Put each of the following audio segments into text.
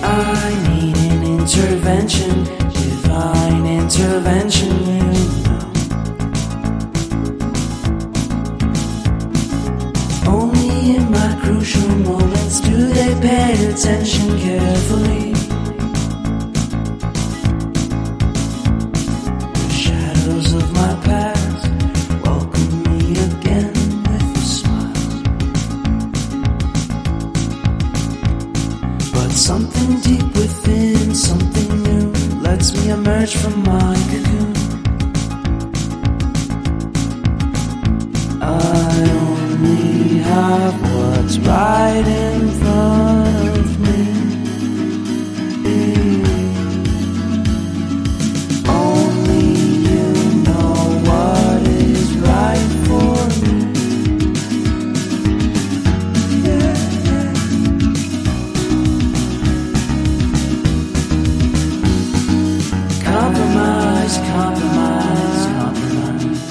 I need an intervention, divine intervention, you know. Only in my crucial moments do they pay attention carefully. The shadows of my past welcome me again with a smile. But something deep within, something new, lets me emerge from my cocoon. I only have what's right in front of me. Only you know what is right for me. Compromise, compromise, compromise.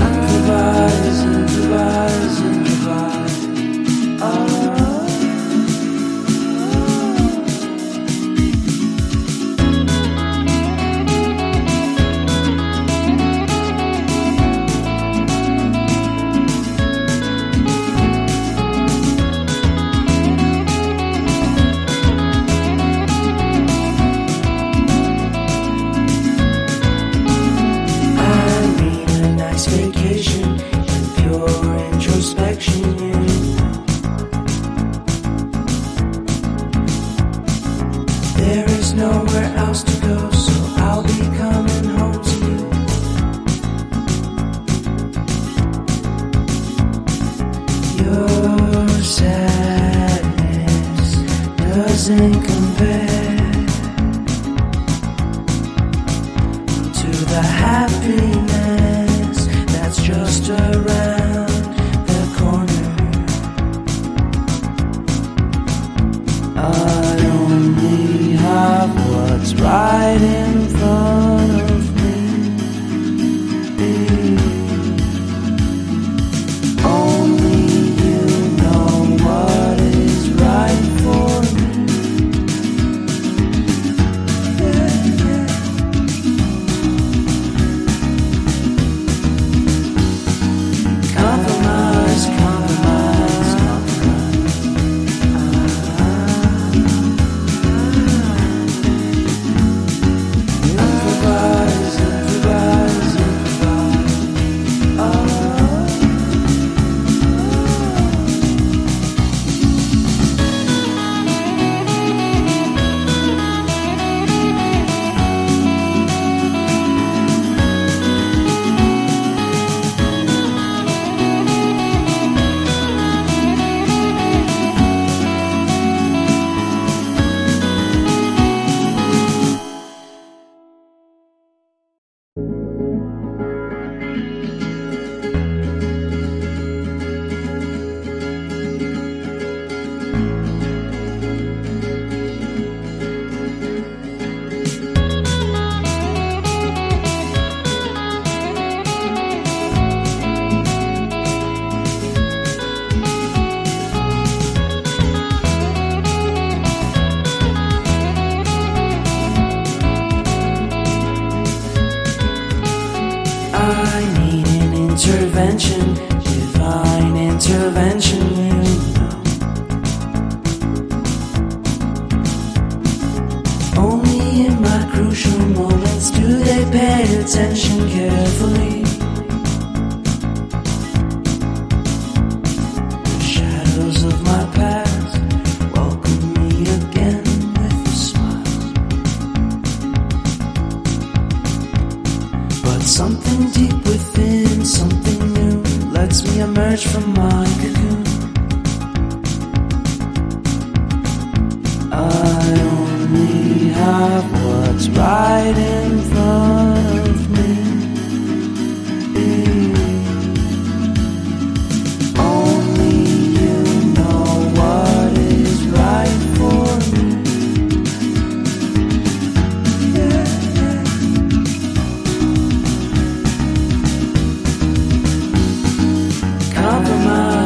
Improvise, improvise, improvise. Vacation and pure introspection, you know. There is nowhere else to go, so I'll be coming home to you. Your sadness doesn't compare to the happiness that's just around the corner. I only have what's right in front of me. Only you know what is right for me. Compromise, compromise, compromise. Improvise, improvise, improvise. I need an intervention, divine intervention, you know. Only in my crucial moments do they pay attention carefully. The shadows of my past welcome me again with a smile. But something deep within, something new, lets me emerge from my cocoon. I only have what's right in front of me. Only you know what is right for me. Compromise.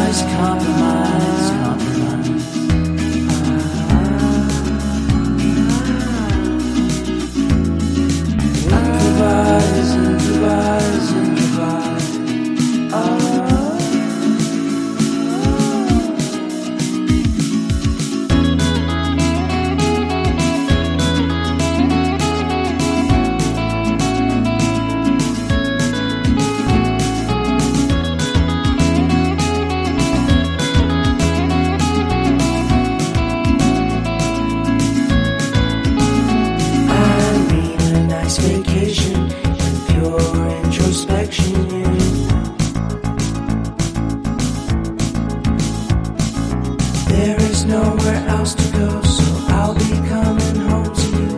nowhere else to go, so I'll be coming home to you.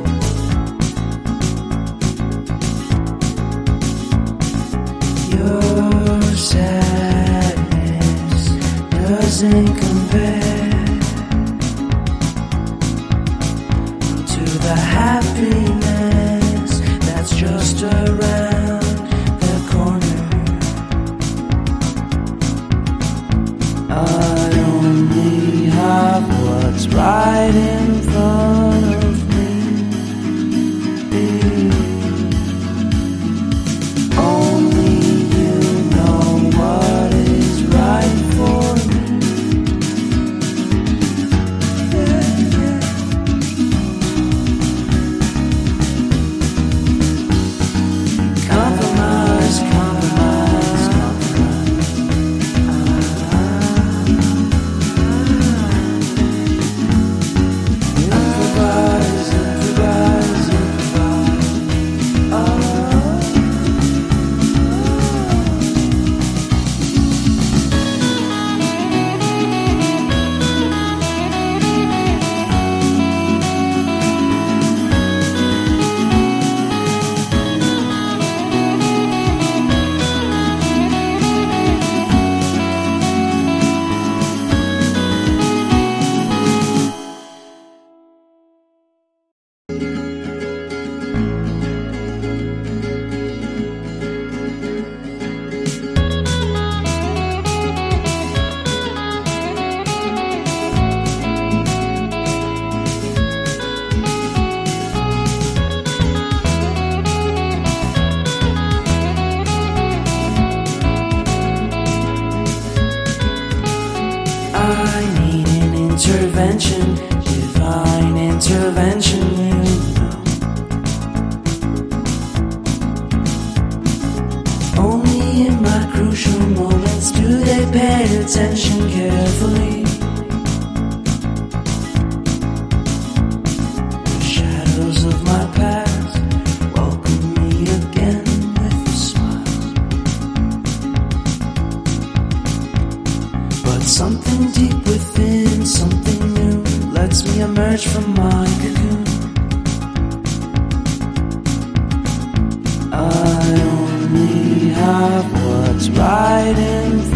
Your sadness doesn't compare to the happiness that's just around the corner. I only have what's right in front of me. Only you know what is right for me. Compromise, compromise, compromise. Improvise, improvise, improvise. I need an intervention, divine intervention, you know. Only in my crucial moments do they pay attention carefully. The shadows of my past welcome me again with a smile. But something deep within, something new, lets me emerge from my cocoon. I only have what's right in front